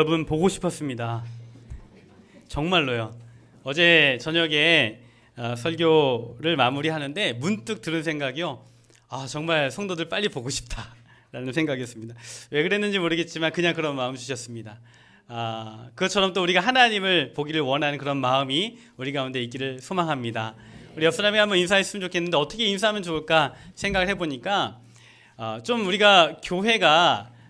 여러분 보고 싶었습니다. 정말로요. 어제 저녁에 설교를 마무리하는데 문득 들은 생각이요. 정말 성도들 빨리 보고 싶다라는 생각이었습니다. 왜 그랬는지 모르겠지만 그냥 그런 마음 주셨습니다. 그것처럼 또 우리가 하나님을 보기를 원하는 그런 마음이 우리 가운데 있기를 소망합니다. 우리 옆 사람이 한번 인사했으면 좋겠는데 어떻게 인사하면 좋을까 생각을 해보니까 좀 우리가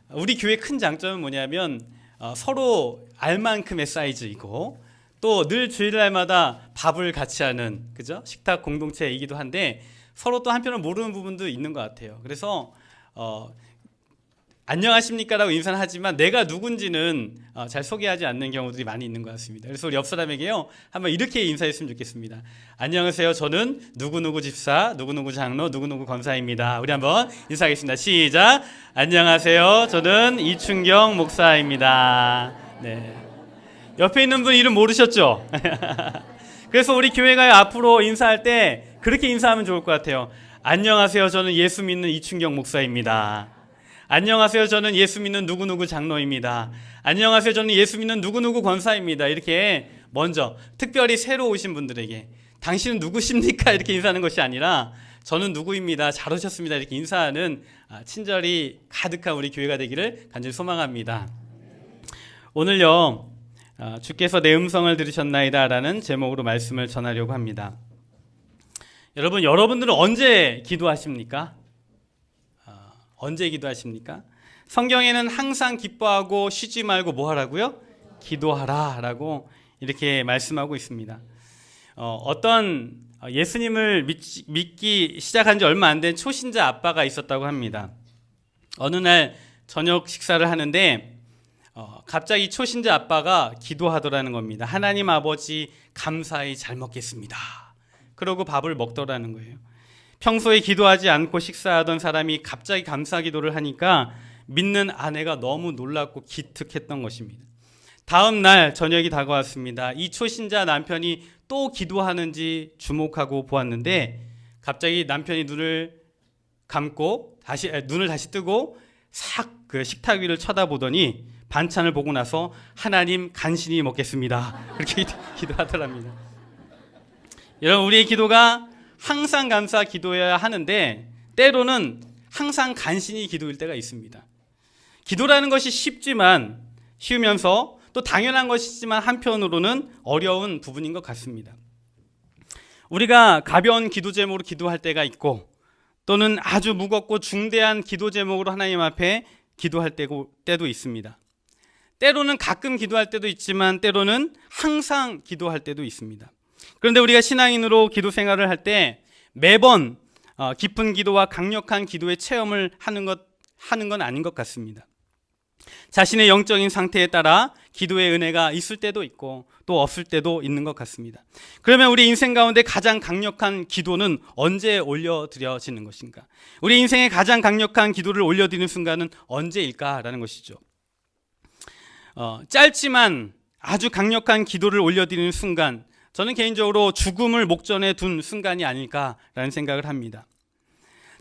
우리 교회의 큰 장점은 뭐냐면 서로 알만큼의 사이즈이고 또 늘 주일날마다 밥을 같이 하는 그죠? 식탁 공동체이기도 한데 서로 또 한편으로 모르는 부분도 있는 것 같아요. 그래서 안녕하십니까 라고 인사는 하지만 내가 누군지는 잘 소개하지 않는 경우들이 많이 있는 것 같습니다. 그래서 우리 옆 사람에게요 한번 이렇게 인사했으면 좋겠습니다. 안녕하세요, 저는 누구누구 집사, 누구누구 장로, 누구누구 권사입니다. 우리 한번 인사하겠습니다. 시작. 안녕하세요, 저는 이춘경 목사입니다. 네. 옆에 있는 분 이름 모르셨죠? 그래서 우리 교회가 앞으로 인사할 때 그렇게 인사하면 좋을 것 같아요. 안녕하세요, 저는 예수 믿는 이춘경 목사입니다. 안녕하세요, 저는 예수 믿는 누구누구 장로입니다. 안녕하세요, 저는 예수 믿는 누구누구 권사입니다. 이렇게 먼저 특별히 새로 오신 분들에게 당신은 누구십니까? 이렇게 인사하는 것이 아니라 저는 누구입니다. 잘 오셨습니다. 이렇게 인사하는 친절이 가득한 우리 교회가 되기를 간절히 소망합니다. 오늘요 주께서 내 음성을 들으셨나이다 라는 제목으로 말씀을 전하려고 합니다. 여러분들은 언제 기도하십니까? 언제 기도하십니까? 성경에는 항상 기뻐하고 쉬지 말고 뭐 하라고요? 기도하라 라고 이렇게 말씀하고 있습니다. 어떤 예수님을 믿기 시작한 지 얼마 안 된 초신자 아빠가 있었다고 합니다. 어느 날 저녁 식사를 하는데 갑자기 초신자 아빠가 기도하더라는 겁니다. 하나님 아버지 감사히 잘 먹겠습니다. 그러고 밥을 먹더라는 거예요. 평소에 기도하지 않고 식사하던 사람이 갑자기 감사 기도를 하니까 믿는 아내가 너무 놀랍고 기특했던 것입니다. 다음 날 저녁이 다가왔습니다. 이 초신자 남편이 또 기도하는지 주목하고 보았는데 갑자기 남편이 눈을 다시 뜨고 싹 그 식탁 위를 쳐다보더니 반찬을 보고 나서 하나님 간신히 먹겠습니다. 그렇게 기도하더랍니다. 여러분, 우리의 기도가 항상 감사 기도해야 하는데 때로는 항상 간신히 기도일 때가 있습니다. 기도라는 것이 쉬우면서 또 당연한 것이지만 한편으로는 어려운 부분인 것 같습니다. 우리가 가벼운 기도 제목으로 기도할 때가 있고 또는 아주 무겁고 중대한 기도 제목으로 하나님 앞에 기도할 때도 있습니다. 때로는 가끔 기도할 때도 있지만 때로는 항상 기도할 때도 있습니다. 그런데 우리가 신앙인으로 기도 생활을 할 때 매번 깊은 기도와 강력한 기도의 체험을 하는 건 아닌 것 같습니다. 자신의 영적인 상태에 따라 기도의 은혜가 있을 때도 있고 또 없을 때도 있는 것 같습니다. 그러면 우리 인생 가운데 가장 강력한 기도는 언제 올려드려지는 것인가? 우리 인생의 가장 강력한 기도를 올려드리는 순간은 언제일까라는 것이죠. 짧지만 아주 강력한 기도를 올려드리는 순간, 저는 개인적으로 죽음을 목전에 둔 순간이 아닐까라는 생각을 합니다.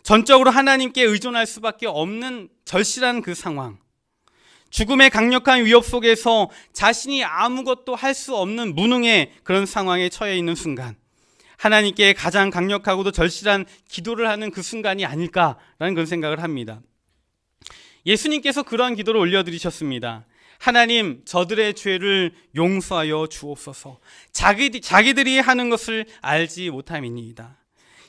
전적으로 하나님께 의존할 수밖에 없는 절실한 그 상황, 죽음의 강력한 위협 속에서 자신이 아무것도 할 수 없는 무능의 그런 상황에 처해 있는 순간, 하나님께 가장 강력하고도 절실한 기도를 하는 그 순간이 아닐까라는 그런 생각을 합니다. 예수님께서 그러한 기도를 올려드리셨습니다. 하나님, 저들의 죄를 용서하여 주옵소서. 자기들이 하는 것을 알지 못함이니이다.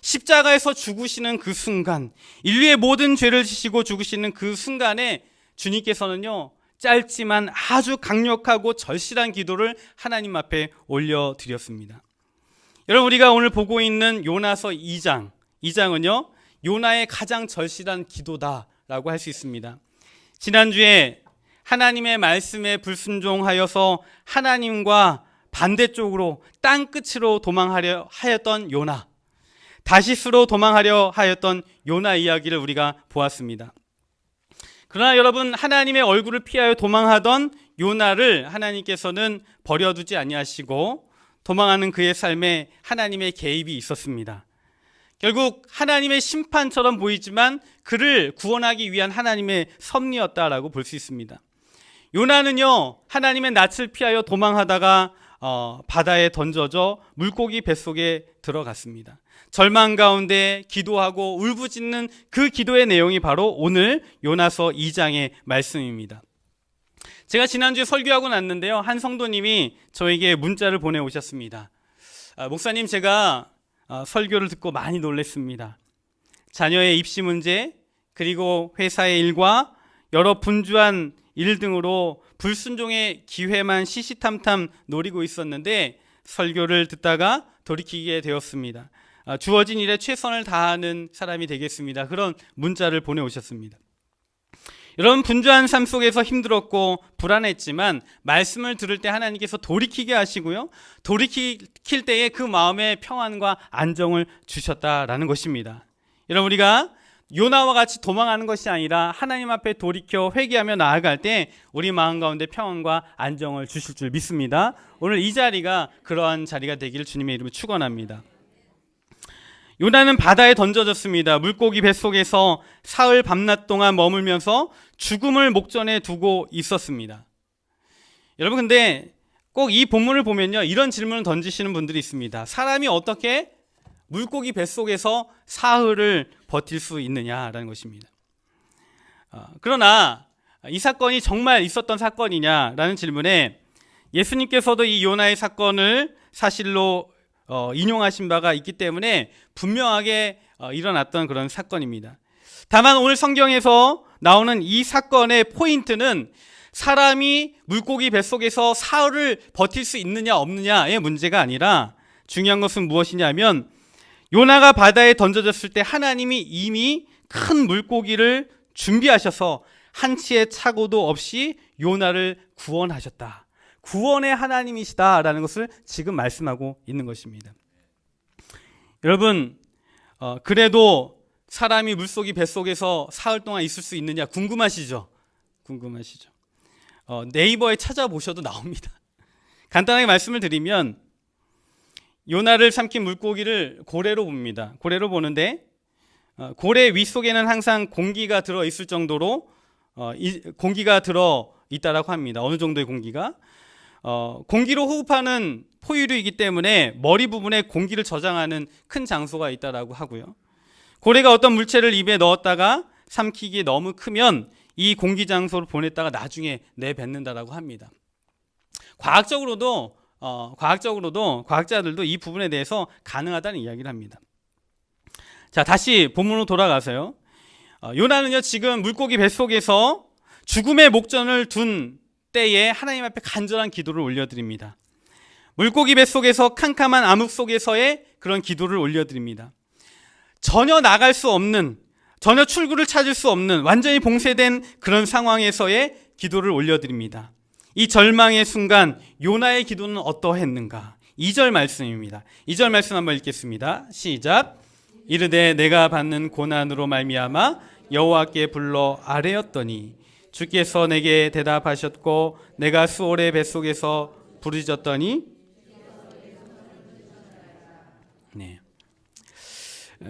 십자가에서 죽으시는 그 순간, 인류의 모든 죄를 지시고 죽으시는 그 순간에 주님께서는요, 짧지만 아주 강력하고 절실한 기도를 하나님 앞에 올려드렸습니다. 여러분, 우리가 오늘 보고 있는 요나서 2장은요 요나의 가장 절실한 기도다라고 할 수 있습니다. 지난주에 하나님의 말씀에 불순종하여서 하나님과 반대쪽으로 땅끝으로 도망하려 하였던 요나, 다시스로 도망하려 하였던 요나 이야기를 우리가 보았습니다. 그러나 여러분, 하나님의 얼굴을 피하여 도망하던 요나를 하나님께서는 버려두지 아니하시고 도망하는 그의 삶에 하나님의 개입이 있었습니다. 결국 하나님의 심판처럼 보이지만 그를 구원하기 위한 하나님의 섭리였다라고 볼 수 있습니다. 요나는요, 하나님의 낯을 피하여 도망하다가 바다에 던져져 물고기 뱃속에 들어갔습니다. 절망 가운데 기도하고 울부짖는 그 기도의 내용이 바로 오늘 요나서 2장의 말씀입니다. 제가 지난주에 설교하고 났는데요, 한 성도님이 저에게 문자를 보내오셨습니다. 목사님, 제가 설교를 듣고 많이 놀랐습니다. 자녀의 입시 문제, 그리고 회사의 일과 여러 분주한 일 등으로 불순종의 기회만 시시탐탐 노리고 있었는데 설교를 듣다가 돌이키게 되었습니다. 주어진 일에 최선을 다하는 사람이 되겠습니다. 그런 문자를 보내오셨습니다. 여러분, 분주한 삶 속에서 힘들었고 불안했지만 말씀을 들을 때 하나님께서 돌이키게 하시고요, 돌이킬 때에 그 마음에 평안과 안정을 주셨다라는 것입니다. 여러분, 우리가 요나와 같이 도망하는 것이 아니라 하나님 앞에 돌이켜 회개하며 나아갈 때 우리 마음 가운데 평안과 안정을 주실 줄 믿습니다. 오늘 이 자리가 그러한 자리가 되기를 주님의 이름으로 축원합니다. 요나는 바다에 던져졌습니다. 물고기 뱃속에서 사흘 밤낮 동안 머물면서 죽음을 목전에 두고 있었습니다. 여러분, 근데 꼭 이 본문을 보면요, 이런 질문을 던지시는 분들이 있습니다. 사람이 어떻게 물고기 뱃속에서 사흘을 버틸 수 있느냐라는 것입니다. 그러나 이 사건이 정말 있었던 사건이냐라는 질문에 예수님께서도 이 요나의 사건을 사실로 인용하신 바가 있기 때문에 분명하게 일어났던 그런 사건입니다. 다만 오늘 성경에서 나오는 이 사건의 포인트는 사람이 물고기 뱃속에서 사흘을 버틸 수 있느냐 없느냐의 문제가 아니라 중요한 것은 무엇이냐면 요나가 바다에 던져졌을 때 하나님이 이미 큰 물고기를 준비하셔서 한치의 착오도 없이 요나를 구원하셨다. 구원의 하나님이시다라는 것을 지금 말씀하고 있는 것입니다. 여러분, 그래도 사람이 물속이 뱃속에서 사흘 동안 있을 수 있느냐 궁금하시죠? 궁금하시죠? 네이버에 찾아보셔도 나옵니다. 간단하게 말씀을 드리면 요나를 삼킨 물고기를 고래로 봅니다. 고래로 보는데 고래 윗속에는 항상 공기가 들어있을 정도로 공기가 들어있다라고 합니다. 어느 정도의 공기가. 공기로 호흡하는 포유류이기 때문에 머리 부분에 공기를 저장하는 큰 장소가 있다라고 하고요. 고래가 어떤 물체를 입에 넣었다가 삼키기 너무 크면 이 공기 장소를 보냈다가 나중에 내뱉는다라고 합니다. 과학적으로도 과학자들도 이 부분에 대해서 가능하다는 이야기를 합니다. 자, 다시 본문으로 돌아가서요. 요나는요, 지금 물고기 뱃속에서 죽음의 목전을 둔 때에 하나님 앞에 간절한 기도를 올려드립니다. 물고기 뱃속에서 캄캄한 암흑 속에서의 그런 기도를 올려드립니다. 전혀 나갈 수 없는, 전혀 출구를 찾을 수 없는 완전히 봉쇄된 그런 상황에서의 기도를 올려드립니다. 이 절망의 순간 요나의 기도는 어떠했는가? 2절 말씀입니다. 2절 말씀 한번 읽겠습니다. 시작. 이르되 내가 받는 고난으로 말미암아 여호와께 불러 아뢰었더니 주께서 내게 대답하셨고 내가 수올의 뱃속에서 부르짖었더니 네.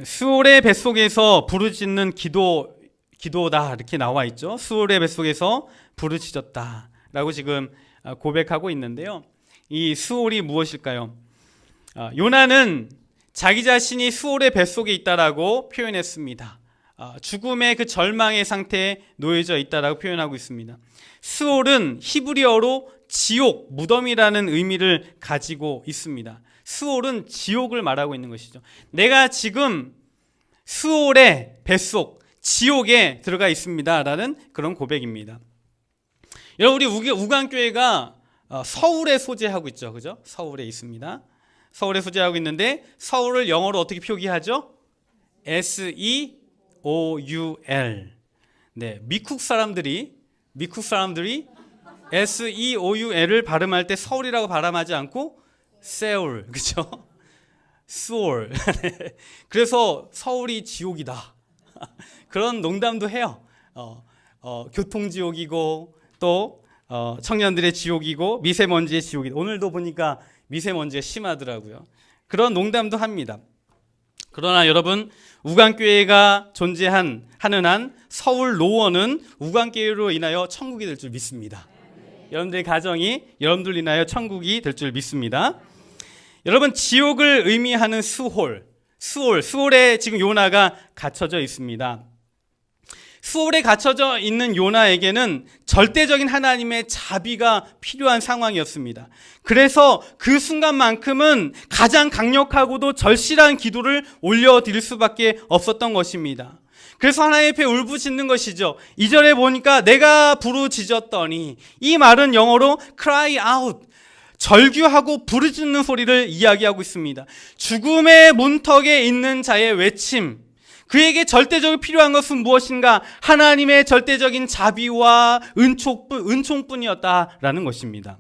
수올의 뱃속에서 부르짖는 기도다 이렇게 나와 있죠. 수올의 뱃속에서 부르짖었다 라고 지금 고백하고 있는데요. 이 수올이 무엇일까요? 요나는 자기 자신이 수올의 뱃속에 있다라고 표현했습니다. 죽음의 그 절망의 상태에 놓여져 있다라고 표현하고 있습니다. 수올은 히브리어로 지옥, 무덤이라는 의미를 가지고 있습니다. 수올은 지옥을 말하고 있는 것이죠. 내가 지금 수올의 뱃속, 지옥에 들어가 있습니다라는 그런 고백입니다. 여러분, 우리 우간교회가 서울에 소재하고 있죠. 그죠? 서울에 있습니다. 서울에 소재하고 있는데 서울을 영어로 어떻게 표기하죠? SEOUL. 네, 미국 사람들이 SEOUL을 발음할 때 서울이라고 발음하지 않고 세울, 그죠? 수올. 그래서 서울이 지옥이다. 그런 농담도 해요. 교통지옥이고 또 청년들의 지옥이고 미세먼지의 지옥이다. 오늘도 보니까 미세먼지가 심하더라고요. 그런 농담도 합니다. 그러나 여러분, 우간교회가 존재하는 한 서울 노원은 우간교회로 인하여 천국이 될 줄 믿습니다. 여러분들의 가정이 여러분들 인하여 천국이 될 줄 믿습니다. 여러분, 지옥을 의미하는 수홀에 지금 요나가 갇혀져 있습니다. 수홀에 갇혀져 있는 요나에게는 절대적인 하나님의 자비가 필요한 상황이었습니다. 그래서 그 순간만큼은 가장 강력하고도 절실한 기도를 올려드릴 수밖에 없었던 것입니다. 그래서 하나님 앞에 울부짖는 것이죠. 2절에 보니까 내가 부르짖었더니, 이 말은 영어로 cry out, 절규하고 부르짖는 소리를 이야기하고 있습니다. 죽음의 문턱에 있는 자의 외침, 그에게 절대적으로 필요한 것은 무엇인가? 하나님의 절대적인 자비와 은총뿐이었다라는 것입니다.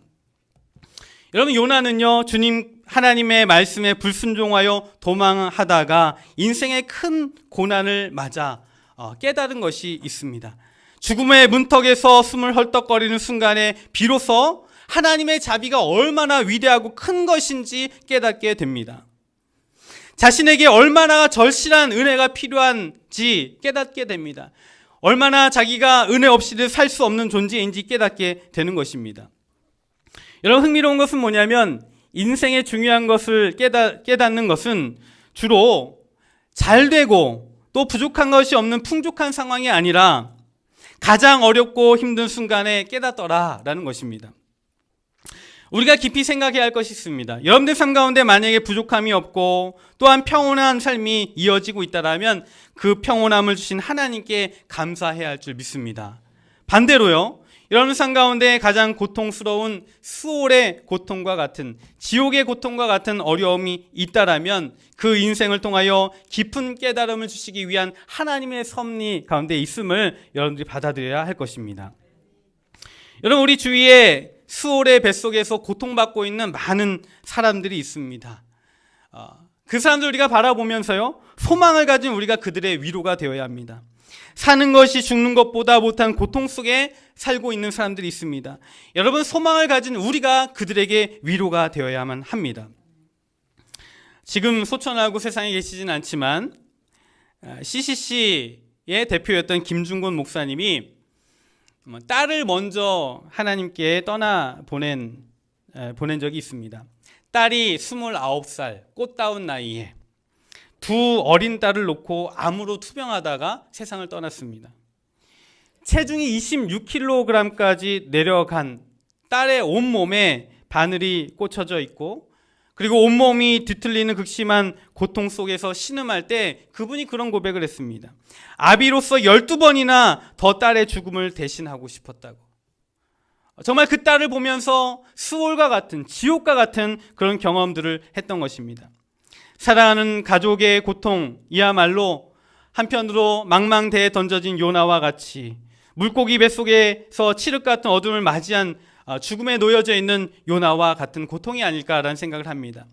여러분, 요나는요, 주님 하나님의 말씀에 불순종하여 도망하다가 인생의 큰 고난을 맞아 깨달은 것이 있습니다. 죽음의 문턱에서 숨을 헐떡거리는 순간에 비로소 하나님의 자비가 얼마나 위대하고 큰 것인지 깨닫게 됩니다. 자신에게 얼마나 절실한 은혜가 필요한지 깨닫게 됩니다. 얼마나 자기가 은혜 없이는 살 수 없는 존재인지 깨닫게 되는 것입니다. 여러분, 흥미로운 것은 뭐냐면 인생의 중요한 것을 깨닫는 것은 주로 잘 되고 또 부족한 것이 없는 풍족한 상황이 아니라 가장 어렵고 힘든 순간에 깨닫더라라는 것입니다. 우리가 깊이 생각해야 할 것이 있습니다. 여러분들 삶 가운데 만약에 부족함이 없고 또한 평온한 삶이 이어지고 있다면 그 평온함을 주신 하나님께 감사해야 할 줄 믿습니다. 반대로요, 여러분 삶 가운데 가장 고통스러운 수월의 고통과 같은, 지옥의 고통과 같은 어려움이 있다면 그 인생을 통하여 깊은 깨달음을 주시기 위한 하나님의 섭리 가운데 있음을 여러분들이 받아들여야 할 것입니다. 여러분, 우리 주위에 수월의 뱃속에서 고통받고 있는 많은 사람들이 있습니다. 그 사람들 우리가 바라보면서요, 소망을 가진 우리가 그들의 위로가 되어야 합니다. 사는 것이 죽는 것보다 못한 고통 속에 살고 있는 사람들이 있습니다. 여러분, 소망을 가진 우리가 그들에게 위로가 되어야만 합니다. 지금 소천하고 세상에 계시진 않지만 CCC의 대표였던 김중곤 목사님이 딸을 먼저 하나님께 떠나 보낸 적이 있습니다. 딸이 29살 꽃다운 나이에 두 어린 딸을 놓고 암으로 투병하다가 세상을 떠났습니다. 체중이 26kg까지 내려간 딸의 온몸에 바늘이 꽂혀져 있고, 그리고 온몸이 뒤틀리는 극심한 고통 속에서 신음할 때 그분이 그런 고백을 했습니다. 아비로서 12번이나 더 딸의 죽음을 대신하고 싶었다고. 정말 그 딸을 보면서 수월과 같은, 지옥과 같은 그런 경험들을 했던 것입니다. 사랑하는 가족의 고통이야말로 한편으로 망망대해에 던져진 요나와 같이 물고기 뱃속에서 칠흑 같은 어둠을 맞이한 죽음에 놓여져 있는 요나와 같은 고통이 아닐까라는 생각을 합니다.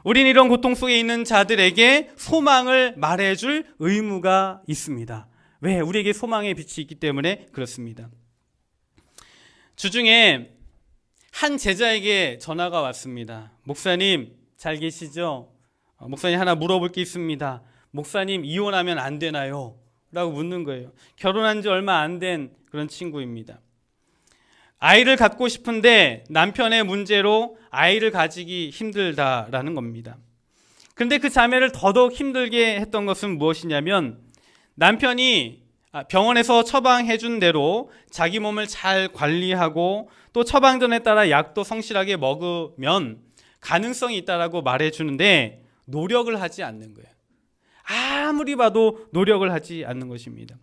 우린 이런 고통 속에 있는 자들에게 소망을 말해줄 의무가 있습니다. 왜? 우리에게 소망의 빛이 있기 때문에 그렇습니다. 주중에 한 제자에게 전화가 왔습니다. 목사님, 잘 계시죠? 목사님, 하나 물어볼 게 있습니다. 목사님, 이혼하면 안 되나요? 라고 묻는 거예요. 결혼한 지 얼마 안 된 그런 친구입니다. 아이를 갖고 싶은데 남편의 문제로 아이를 가지기 힘들다라는 겁니다. 그런데 그 자매를 더더욱 힘들게 했던 것은 무엇이냐면, 남편이 병원에서 처방해 준 대로 자기 몸을 잘 관리하고 또 처방전에 따라 약도 성실하게 먹으면 가능성이 있다라고 말해 주는데 노력을 하지 않는 거예요. 아무리 봐도 노력을 하지 않는 것입니다.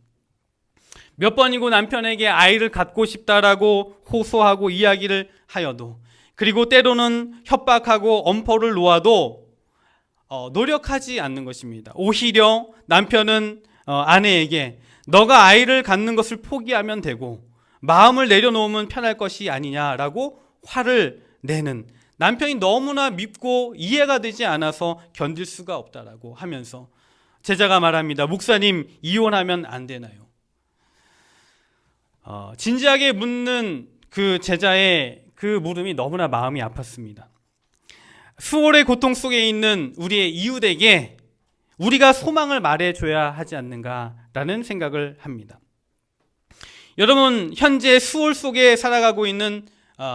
몇 번이고 남편에게 아이를 갖고 싶다라고 호소하고 이야기를 하여도, 그리고 때로는 협박하고 엄포를 놓아도 노력하지 않는 것입니다. 오히려 남편은 아내에게 너가 아이를 갖는 것을 포기하면 되고 마음을 내려놓으면 편할 것이 아니냐라고 화를 내는, 남편이 너무나 밉고 이해가 되지 않아서 견딜 수가 없다라고 하면서 제자가 말합니다. 목사님, 이혼하면 안 되나요? 진지하게 묻는 그 제자의 그 물음이 너무나 마음이 아팠습니다. 수월의 고통 속에 있는 우리의 이웃에게 우리가 소망을 말해줘야 하지 않는가라는 생각을 합니다. 여러분, 현재 수월 속에 살아가고 있는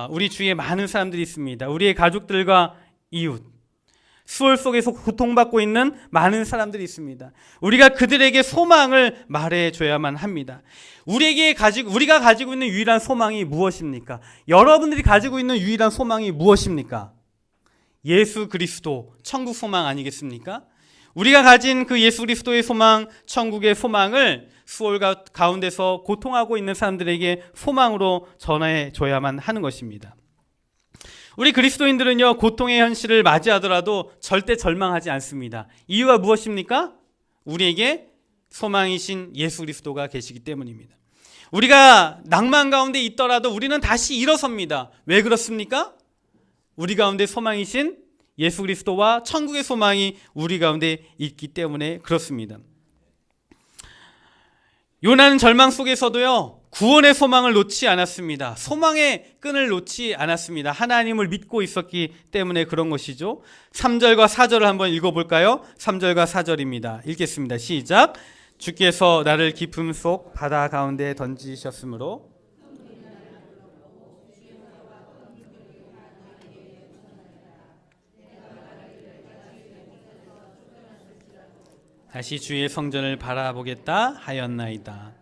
우리 주위에 많은 사람들이 있습니다. 우리의 가족들과 이웃, 수월 속에서 고통받고 있는 많은 사람들이 있습니다. 우리가 그들에게 소망을 말해줘야만 합니다. 우리가 가지고 있는 유일한 소망이 무엇입니까? 여러분들이 가지고 있는 유일한 소망이 무엇입니까? 예수 그리스도, 천국 소망 아니겠습니까? 우리가 가진 그 예수 그리스도의 소망, 천국의 소망을 수월 가운데서 고통하고 있는 사람들에게 소망으로 전해줘야만 하는 것입니다. 우리 그리스도인들은요, 고통의 현실을 맞이하더라도 절대 절망하지 않습니다. 이유가 무엇입니까? 우리에게 소망이신 예수 그리스도가 계시기 때문입니다. 우리가 낭만 가운데 있더라도 우리는 다시 일어섭니다. 왜 그렇습니까? 우리 가운데 소망이신 예수 그리스도와 천국의 소망이 우리 가운데 있기 때문에 그렇습니다. 요나는 절망 속에서도요, 구원의 소망을 놓지 않았습니다. 소망의 끈을 놓지 않았습니다. 하나님을 믿고 있었기 때문에 그런 것이죠. 3절과 4절을 한번 읽어볼까요? 3절과 4절입니다. 읽겠습니다. 시작. 주께서 나를 깊음 속 바다 가운데 던지셨으므로 다시 주의 성전을 바라보겠다 하였나이다.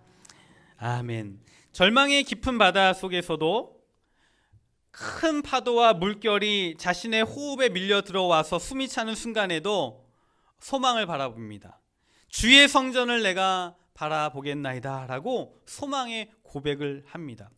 아멘. 절망의 깊은 바다 속에서도 큰 파도와 물결이 자신의 호흡에 밀려 들어와서 숨이 차는 순간에도 소망을 바라봅니다. 주의 성전을 내가 바라보겠나이다 라고 소망의 고백을 합니다.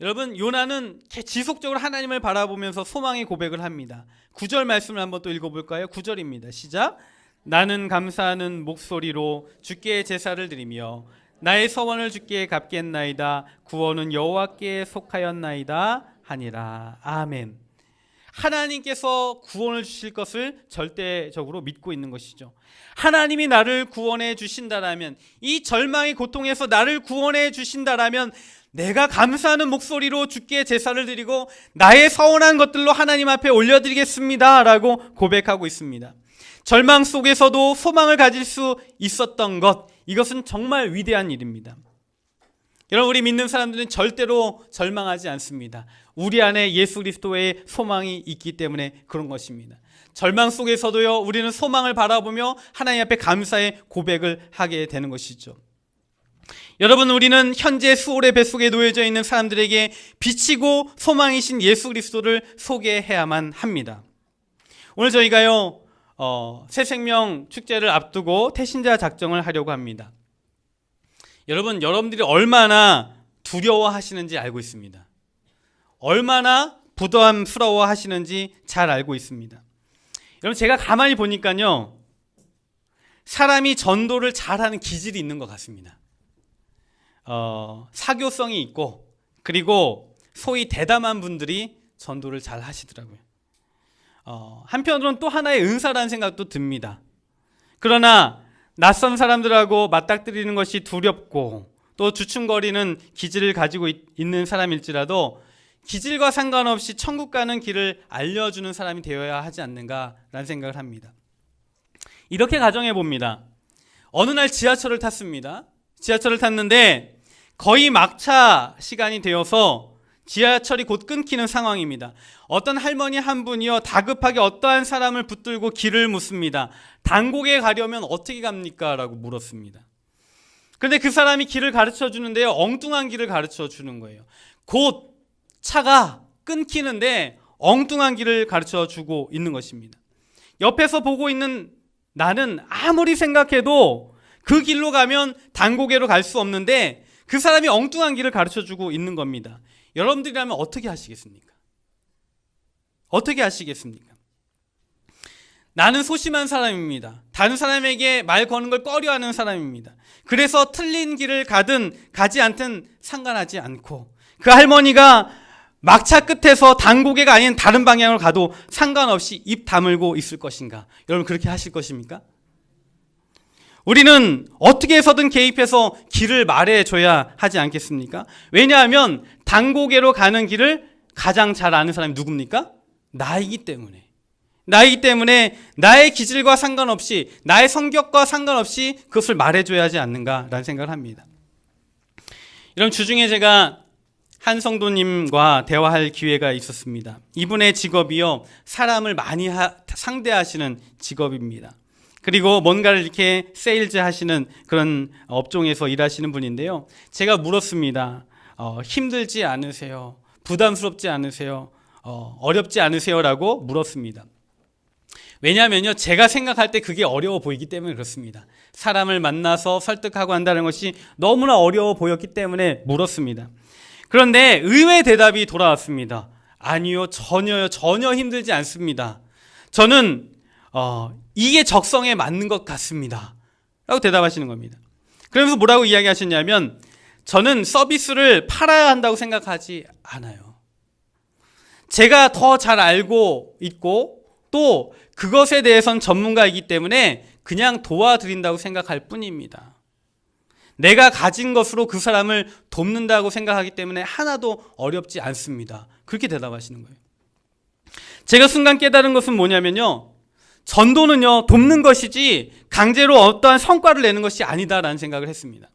여러분, 요나는 지속적으로 하나님을 바라보면서 소망의 고백을 합니다. 9절 말씀을 한번 또 읽어볼까요? 9절입니다. 시작. 나는 감사하는 목소리로 주께 제사를 드리며 나의 서원을 주께 갚겠나이다. 구원은 여호와께 속하였나이다 하니라. 아멘. 하나님께서 구원을 주실 것을 절대적으로 믿고 있는 것이죠. 하나님이 나를 구원해 주신다라면, 이 절망의 고통에서 나를 구원해 주신다라면 내가 감사하는 목소리로 주께 제사를 드리고 나의 서원한 것들로 하나님 앞에 올려드리겠습니다 라고 고백하고 있습니다. 절망 속에서도 소망을 가질 수 있었던 것, 이것은 정말 위대한 일입니다. 여러분, 우리 믿는 사람들은 절대로 절망하지 않습니다. 우리 안에 예수 그리스도의 소망이 있기 때문에 그런 것입니다. 절망 속에서도요, 우리는 소망을 바라보며 하나님 앞에 감사의 고백을 하게 되는 것이죠. 여러분, 우리는 현재 수월의 뱃속에 놓여져 있는 사람들에게 비치고 소망이신 예수 그리스도를 소개해야만 합니다. 오늘 저희가요, 새 생명 축제를 앞두고 태신자 작정을 하려고 합니다. 여러분들이 얼마나 두려워하시는지 알고 있습니다. 얼마나 부담스러워 하시는지 잘 알고 있습니다. 여러분, 제가 가만히 보니까요, 사람이 전도를 잘하는 기질이 있는 것 같습니다. 사교성이 있고, 그리고 소위 대담한 분들이 전도를 잘 하시더라고요. 한편으로는 또 하나의 은사라는 생각도 듭니다. 그러나 낯선 사람들하고 맞닥뜨리는 것이 두렵고 또 주춤거리는 기질을 가지고 있는 사람일지라도 기질과 상관없이 천국 가는 길을 알려주는 사람이 되어야 하지 않는가라는 생각을 합니다. 이렇게 가정해 봅니다. 어느 날 지하철을 탔습니다. 지하철을 탔는데 거의 막차 시간이 되어서 지하철이 곧 끊기는 상황입니다. 어떤 할머니 한 분이요, 다급하게 어떠한 사람을 붙들고 길을 묻습니다. 단곡에 가려면 어떻게 갑니까? 라고 물었습니다. 그런데 그 사람이 길을 가르쳐 주는데요, 엉뚱한 길을 가르쳐 주는 거예요. 곧 차가 끊기는데 엉뚱한 길을 가르쳐 주고 있는 것입니다. 옆에서 보고 있는 나는 아무리 생각해도 그 길로 가면 단곡에로 갈 수 없는데 그 사람이 엉뚱한 길을 가르쳐 주고 있는 겁니다. 여러분들이라면 어떻게 하시겠습니까? 어떻게 하시겠습니까? 나는 소심한 사람입니다. 다른 사람에게 말 거는 걸 꺼려하는 사람입니다. 그래서 틀린 길을 가든 가지 않든 상관하지 않고, 그 할머니가 막차 끝에서 단고개가 아닌 다른 방향으로 가도 상관없이 입 다물고 있을 것인가? 여러분, 그렇게 하실 것입니까? 우리는 어떻게 해서든 개입해서 길을 말해줘야 하지 않겠습니까? 왜냐하면 단고개로 가는 길을 가장 잘 아는 사람이 누굽니까? 나이기 때문에. 나의 기질과 상관없이, 나의 성격과 상관없이 그것을 말해줘야 하지 않는가라는 생각을 합니다. 이런 주중에 제가 한 성도님과 대화할 기회가 있었습니다. 이분의 직업이요, 사람을 많이 상대하시는 직업입니다. 그리고 뭔가를 이렇게 세일즈 하시는 그런 업종에서 일하시는 분인데요. 제가 물었습니다. 힘들지 않으세요? 부담스럽지 않으세요? 어렵지 않으세요? 라고 물었습니다. 왜냐하면요, 제가 생각할 때 그게 어려워 보이기 때문에 그렇습니다. 사람을 만나서 설득하고 한다는 것이 너무나 어려워 보였기 때문에 물었습니다. 그런데 의외의 대답이 돌아왔습니다. 아니요, 전혀요, 전혀 힘들지 않습니다. 저는 이게 적성에 맞는 것 같습니다. 라고 대답하시는 겁니다. 그러면서 뭐라고 이야기하셨냐면, 저는 서비스를 팔아야 한다고 생각하지 않아요. 제가 더 잘 알고 있고 또 그것에 대해선 전문가이기 때문에 그냥 도와드린다고 생각할 뿐입니다. 내가 가진 것으로 그 사람을 돕는다고 생각하기 때문에 하나도 어렵지 않습니다. 그렇게 대답하시는 거예요. 제가 순간 깨달은 것은 뭐냐면요, 전도는요, 돕는 것이지 강제로 어떠한 성과를 내는 것이 아니다라는 생각을 했습니다.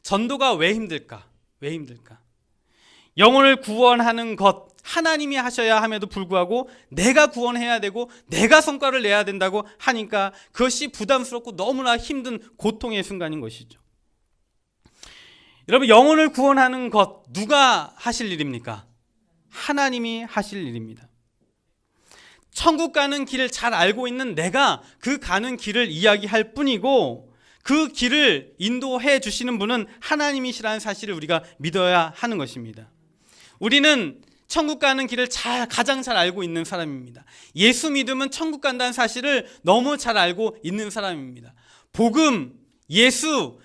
전도가 왜 힘들까? 왜 힘들까? 영혼을 구원하는 것, 하나님이 하셔야 함에도 불구하고 내가 구원해야 되고 내가 성과를 내야 된다고 하니까 그것이 부담스럽고 너무나 힘든 고통의 순간인 것이죠. 여러분, 영혼을 구원하는 것 누가 하실 일입니까? 하나님이 하실 일입니다. 천국 가는 길을 잘 알고 있는 내가 그 가는 길을 이야기할 뿐이고 그 길을 인도해 주시는 분은 하나님이시라는 사실을 우리가 믿어야 하는 것입니다. 우리는 천국 가는 길을 가장 잘 알고 있는 사람입니다. 예수 믿으면 천국 간다는 사실을 너무 잘 알고 있는 사람입니다. 복음, 예수,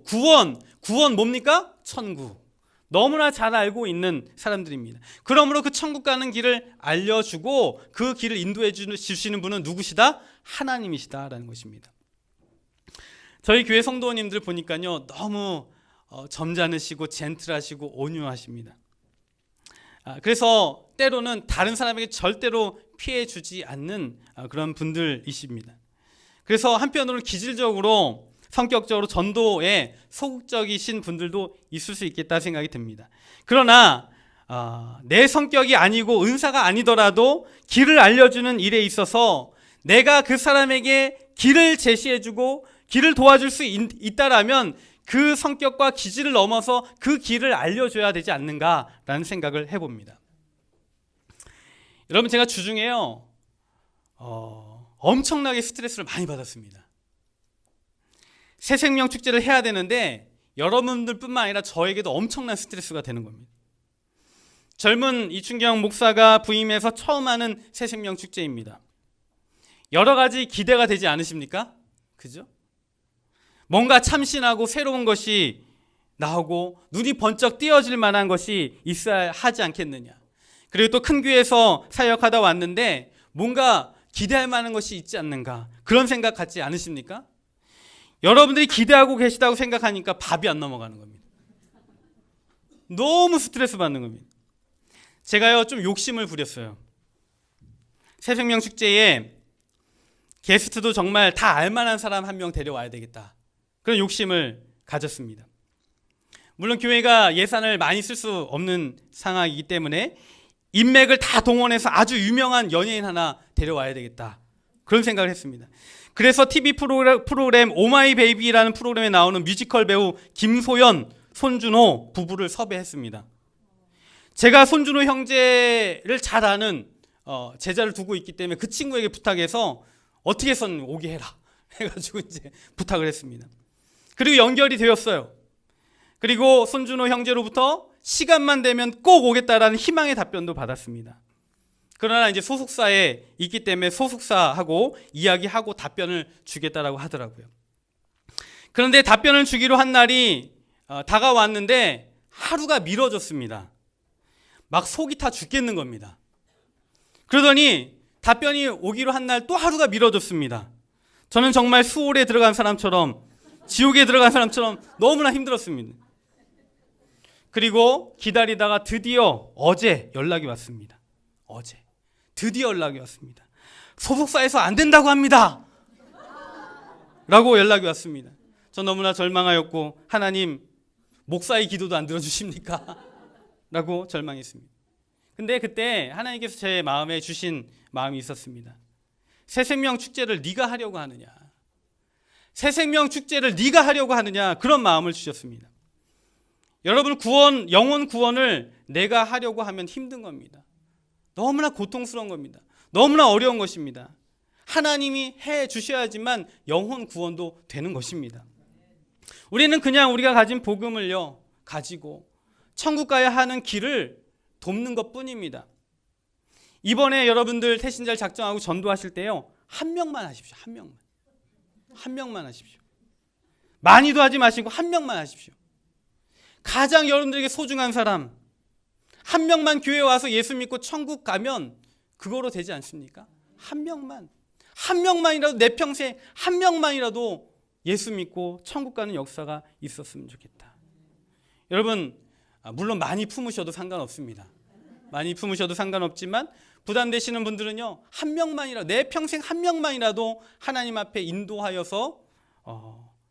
구원 뭡니까? 천국. 너무나 잘 알고 있는 사람들입니다. 그러므로 그 천국 가는 길을 알려주고 그 길을 인도해 주시는 분은 누구시다? 하나님이시다라는 것입니다. 저희 교회 성도님들 보니까요, 너무 점잖으시고 젠틀하시고 온유하십니다. 그래서 때로는 다른 사람에게 절대로 피해 주지 않는 그런 분들이십니다. 그래서 한편으로는 기질적으로 성격적으로 전도에 소극적이신 분들도 있을 수 있겠다 생각이 듭니다. 그러나 내 성격이 아니고 은사가 아니더라도 길을 알려주는 일에 있어서 내가 그 사람에게 길을 제시해주고 길을 도와줄 수 있다라면 그 성격과 기질을 넘어서 그 길을 알려줘야 되지 않는가라는 생각을 해봅니다. 여러분, 제가 주중에요, 엄청나게 스트레스를 많이 받았습니다. 새생명 축제를 해야 되는데 여러분들뿐만 아니라 저에게도 엄청난 스트레스가 되는 겁니다. 젊은 이춘경 목사가 부임해서 처음 하는 새생명 축제입니다. 여러 가지 기대가 되지 않으십니까? 그죠? 뭔가 참신하고 새로운 것이 나오고 눈이 번쩍 띄어질 만한 것이 있어야 하지 않겠느냐. 그리고 또 큰 교회에서 사역하다 왔는데 뭔가 기대할 만한 것이 있지 않는가, 그런 생각 갖지 않으십니까? 여러분들이 기대하고 계시다고 생각하니까 밥이 안 넘어가는 겁니다. 너무 스트레스 받는 겁니다. 제가요, 좀 욕심을 부렸어요. 새생명 축제에 게스트도 정말 다 알만한 사람 한 명 데려와야 되겠다, 그런 욕심을 가졌습니다. 물론 교회가 예산을 많이 쓸 수 없는 상황이기 때문에 인맥을 다 동원해서 아주 유명한 연예인 하나 데려와야 되겠다, 그런 생각을 했습니다. 그래서 TV 프로그램 오마이 베이비라는 프로그램에 나오는 뮤지컬 배우 김소연, 손준호 부부를 섭외했습니다. 제가 손준호 형제를 잘 아는 제자를 두고 있기 때문에 그 친구에게 부탁해서 어떻게 해서는 오게 해라 해가지고 이제 부탁을 했습니다. 그리고 연결이 되었어요. 그리고 손준호 형제로부터 시간만 되면 꼭 오겠다라는 희망의 답변도 받았습니다. 그러나 이제 소속사에 있기 때문에 소속사하고 이야기하고 답변을 주겠다라고 하더라고요. 그런데 답변을 주기로 한 날이 다가왔는데 하루가 미뤄졌습니다. 막 속이 타 죽겠는 겁니다. 그러더니 답변이 오기로 한 날 또 하루가 미뤄졌습니다. 저는 정말 수월에 들어간 사람처럼, 지옥에 들어간 사람처럼 너무나 힘들었습니다. 그리고 기다리다가 드디어 어제 연락이 왔습니다. 어제 드디어 연락이 왔습니다. 소속사에서 안 된다고 합니다 라고 연락이 왔습니다. 저 너무나 절망하였고, 하나님, 목사의 기도도 안 들어주십니까? 라고 절망했습니다. 근데 그때 하나님께서 제 마음에 주신 마음이 있었습니다. 새생명 축제를 네가 하려고 하느냐, 새생명 축제를 네가 하려고 하느냐, 그런 마음을 주셨습니다. 여러분, 영혼 구원을 내가 하려고 하면 힘든 겁니다. 너무나 고통스러운 겁니다. 너무나 어려운 것입니다. 하나님이 해 주셔야지만 영혼 구원도 되는 것입니다. 우리는 그냥 우리가 가진 복음을요 가지고 천국 가야 하는 길을 돕는 것뿐입니다. 이번에 여러분들 태신자를 작정하고 전도하실 때요, 한 명만 하십시오. 한 명만 하십시오. 많이도 하지 마시고 한 명만 하십시오. 가장 여러분들에게 소중한 사람 한 명만 교회에 와서 예수 믿고 천국 가면 그거로 되지 않습니까? 한 명만이라도, 내 평생 한 명만이라도 예수 믿고 천국 가는 역사가 있었으면 좋겠다. 여러분, 물론 많이 품으셔도 상관없습니다. 많이 품으셔도 상관없지만 부담되시는 분들은요, 한 명만이라도, 내 평생 한 명만이라도 하나님 앞에 인도하여서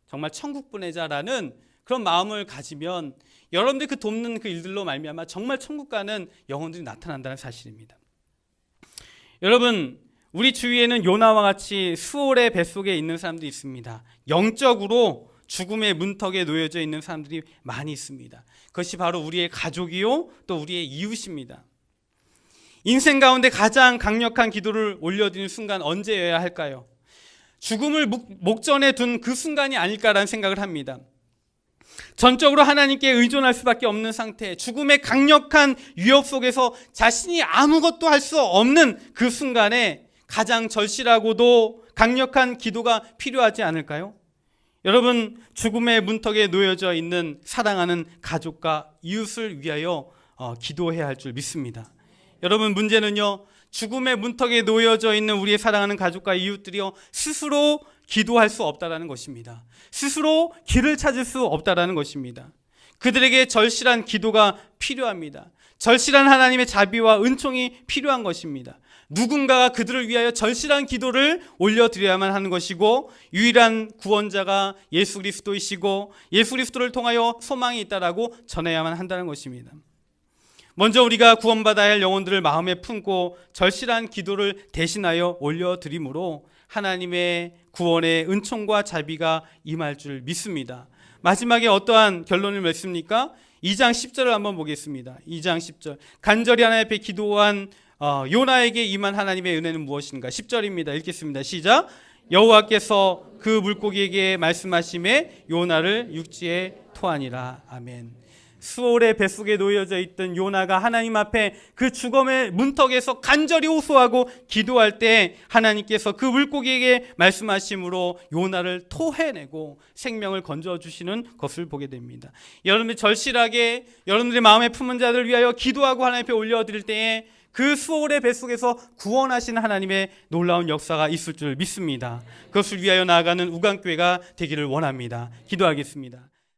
정말 천국 보내자라는 그런 마음을 가지면 여러분들 그 돕는 그 일들로 말미암아 정말 천국 가는 영혼들이 나타난다는 사실입니다. 여러분, 우리 주위에는 요나와 같이 수월의 뱃속에 있는 사람들이 있습니다. 영적으로 죽음의 문턱에 놓여져 있는 사람들이 많이 있습니다. 그것이 바로 우리의 가족이요, 또 우리의 이웃입니다. 인생 가운데 가장 강력한 기도를 올려드리는 순간 언제여야 할까요? 죽음을 목전에 둔 그 순간이 아닐까라는 생각을 합니다. 전적으로 하나님께 의존할 수밖에 없는 상태, 죽음의 강력한 위협 속에서 자신이 아무것도 할 수 없는 그 순간에 가장 절실하고도 강력한 기도가 필요하지 않을까요? 여러분, 죽음의 문턱에 놓여져 있는 사랑하는 가족과 이웃을 위하여 기도해야 할 줄 믿습니다. 여러분, 문제는요, 죽음의 문턱에 놓여져 있는 우리의 사랑하는 가족과 이웃들이요, 스스로 기도할 수 없다라는 것입니다. 스스로 길을 찾을 수 없다라는 것입니다. 그들에게 절실한 기도가 필요합니다. 절실한 하나님의 자비와 은총이 필요한 것입니다. 누군가가 그들을 위하여 절실한 기도를 올려드려야만 하는 것이고, 유일한 구원자가 예수 그리스도이시고 예수 그리스도를 통하여 소망이 있다라고 전해야만 한다는 것입니다. 먼저 우리가 구원받아야 할 영혼들을 마음에 품고 절실한 기도를 대신하여 올려드림으로 하나님의 구원의 은총과 자비가 임할 줄 믿습니다. 마지막에 어떠한 결론을 맺습니까? 2장 10절을 한번 보겠습니다. 2장 10절. 간절히 하나님 앞에 기도한 요나에게 임한 하나님의 은혜는 무엇인가? 10절입니다. 읽겠습니다. 시작. 여호와께서 그 물고기에게 말씀하심에 요나를 육지에 토하니라. 아멘. 수월의 뱃속에 놓여져 있던 요나가 하나님 앞에 그 죽음의 문턱에서 간절히 호소하고 기도할 때 하나님께서 그 물고기에게 말씀하심으로 요나를 토해내고 생명을 건져주시는 것을 보게 됩니다. 여러분들 절실하게 여러분들의 마음에 품은 자들을 위하여 기도하고 하나님 앞에 올려드릴 때에 그 수월의 뱃속에서 구원하신 하나님의 놀라운 역사가 있을 줄 믿습니다. 그것을 위하여 나아가는 우강교회가 되기를 원합니다. 기도하겠습니다.